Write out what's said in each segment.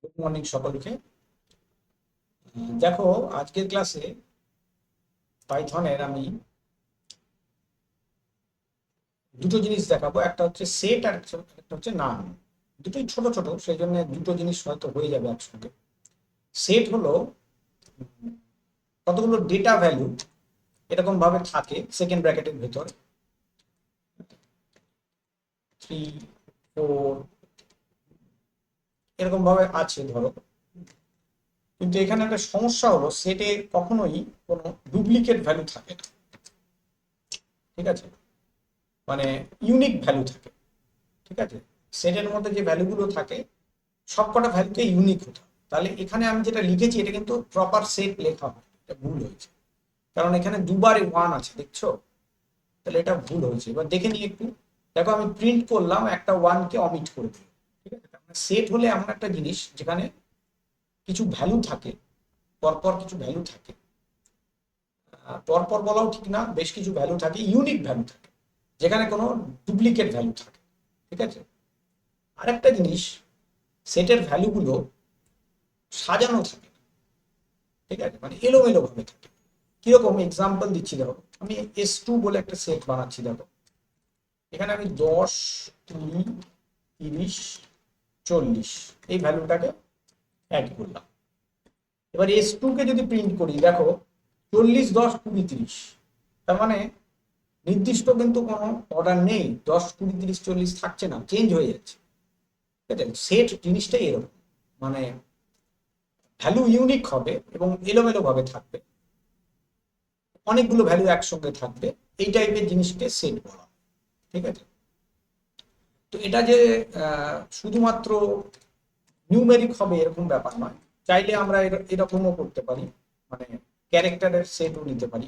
Good morning সকলকে। দেখো, আজকের ক্লাসে পাইথনের আমি দুটো জিনিস দেখাবো। একটা হচ্ছে সেট আর একটা হচ্ছে নাম। দুটোই ছোট ছোট, সেই জন্য দুটো জিনিস হয়তো হয়ে যাবে একসঙ্গে। সেট হলো কতগুলো ডেটা ভ্যালু এরকম ভাবে থাকে সেকেন্ড ব্র্যাকেটের ভেতর, 3, 4 এরকম ভাবে আছে ধরো। কিন্তু এখানে একটা সমস্যা হলো, সেটে কখনোই কোনো ডুপ্লিকেট ভ্যালু থাকে না। ঠিক আছে, মানে ইউনিক ভ্যালু থাকে। ঠিক আছে, সেটের মধ্যে যে ভ্যালুগুলো থাকে সবকটা ভ্যালুতে ইউনিক হতে হবে। তাহলে এখানে আমি যেটা লিখেছি এটা কিন্তু প্রপার সেট লেখা হয়, এটা ভুল হয়েছে। কারণ এখানে দুবার ওয়ান আছে, দেখছো? তাহলে এটা ভুল হয়েছে। এবার দেখে নিই একটু। দেখো, আমি প্রিন্ট করলাম, একটা ওয়ানকে অমিট করে দিই। ঠিক আছে, সেট হলে এমন একটা জিনিস যেখানে কিছু ভ্যালু থাকে, পরপর কিছু ভ্যালু থাকে। পরপর বলাও ঠিক না, বেশ কিছু ভ্যালু থাকে, ইউনিক ভ্যালু থাকে, যেখানে কোনো ডুপ্লিকেট ভ্যালু থাকে। ঠিক আছে, আরেকটা জিনিস, সেটের ভ্যালুগুলো সাজানো থাকে। ঠিক আছে, মানে এলোমেলো ভাবে থাকে। কিরকম এক্সাম্পল দিচ্ছি, দেখো আমি S2 বলে একটা সেট বানাচ্ছি। দেখো এখানে আমি 10, 20, 30, 40 এই ভ্যালুটাকে অ্যাড করলাম। এবার S2 কে যদি প্রিন্ট করি, দেখো 40, 10, 20, 30। তার মানে নির্দিষ্ট কিন্তু কোনো অর্ডার নেই, 10, 20, 30, 40 থাকছে না, চেঞ্জ হয়ে যাচ্ছে। ঠিক আছে, সেট জিনিসটাই এরকম, মানে ভ্যালু ইউনিক হবে এবং এলোমেলো ভাবে থাকবে, অনেকগুলো ভ্যালু একসঙ্গে থাকবে। এই টাইপের জিনিসকে সেট বলা। ঠিক আছে, তো এটা যে শুধুমাত্র নিউমেরিক হবে এরকম ব্যাপার নয়। চাইলে আমরা এরকমও করতে পারি, মানে ক্যারেক্টারের সেটও নিতে পারি।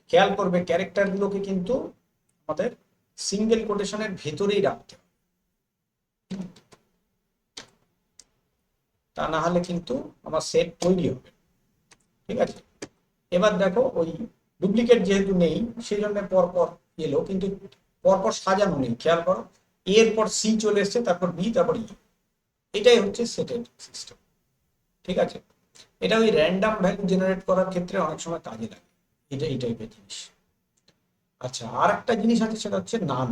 খেয়াল করবে ক্যারেক্টার গুলোকে কিন্তু আমাদের সিঙ্গেল কোটেশনের ভেতরেই রাখতে হবে, তা না হলে কিন্তু আমার সেট তৈরি হবে। ঠিক আছে, এবার দেখো ওই ডুপ্লিকেট যেহেতু নেই সেই জন্য পরপর এলো, কিন্তু পরপর সাজানো নেই। খেয়াল করো, এর পর সি চলে এসছে, তারপর বি, তারপর ই। এটাই হচ্ছে সেটের সিস্টেম। ঠিক আছে, এটা ওই র্যান্ডাম ভ্যালু জেনারেট করার ক্ষেত্রে অনেক সময় কাজে লাগে। এটা এই টাইপের জিনিস। আচ্ছা, আর একটা জিনিস আছে, সেটা হচ্ছে নান।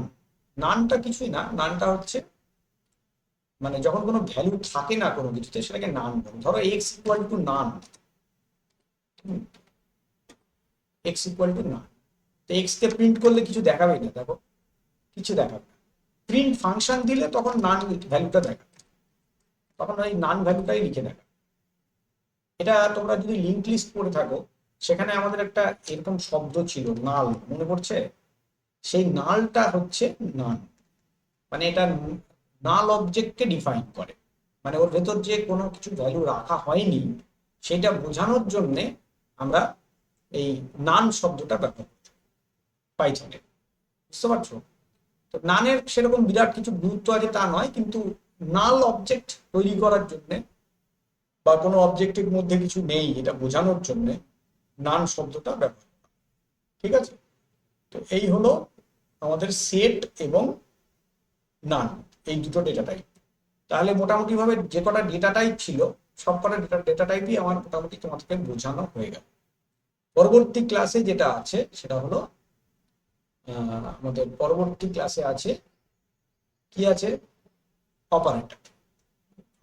নানটা কিছুই না, নানটা হচ্ছে মানে যখন কোনো ভ্যালু থাকে না কোনো কিছুতে, সেটাকে নান বলে। ধরো x equal to naan, x equal to নান। তো এক্স কে প্রিন্ট করলে কিছু দেখাবে না, দেখো কিছু দেখাবে না। প্রিন্ট ফাংশন দিলে তখন নান ভ্যালুটা দেখাবে, তখন ওই নান ভ্যালুটাই লিখে দেখাবে। এটা তোমরা যদি লিঙ্ক লিস্ট পড়ে থাকো, সেখানে আমাদের একটা এরকম শব্দ ছিল নাল, মনে পড়ছে? সেই নালটা হচ্ছে নান, মানে এটা নাল অবজেক্টকে ডিফাইন করে। মানে ওর ভেতর যে কোনো কিছু ভ্যালু রাখা হয়নি সেটা বোঝানোর জন্যে আমরা এই নান শব্দটা ব্যবহার করি পাইথনে। বুঝতে পারছো? তো নানের সেরকম বিরাট কিছু গুরুত্ব আছে তা নয়, কিন্তু নাল অবজেক্ট তৈরি করার জন্য বা কোনো অবজেক্টের মধ্যে কিছু নেই এটা বোঝানোর জন্য নান শব্দটা ব্যবহার করা। ঠিক আছে, তো এই হলো আমাদের সেট এবং নান, এই দুটো ডেটা টাইপ। তাহলে মোটামুটি ভাবে যে কটা ডেটা টাইপ ছিল সব কটা ডেটা টাইপই আমার মোটামুটি তোমাদেরকে বোঝানো হয়ে গেল। পরবর্তী ক্লাসে যেটা আছে সেটা হলো আমাদের পরবর্তী ক্লাসে আছে কি আছে, অপারেটর।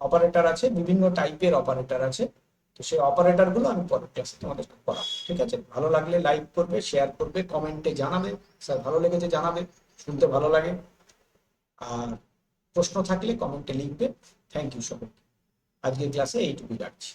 অপারেটর আছে, বিভিন্ন টাইপের অপারেটর আছে। তো সেই অপারেটর গুলো আমি পরের ক্লাসে তোমাদের করাবো। ঠিক আছে, ভালো লাগলে লাইক করবে, শেয়ার করবে, কমেন্টে জানাবে স্যার ভালো লেগেছে, জানাবে, শুনতে ভালো লাগে। আর প্রশ্ন থাকলে কমেন্টে লিখবে। থ্যাংক ইউ সকলকে। আজকের ক্লাসে এইটুকুই রাখছি।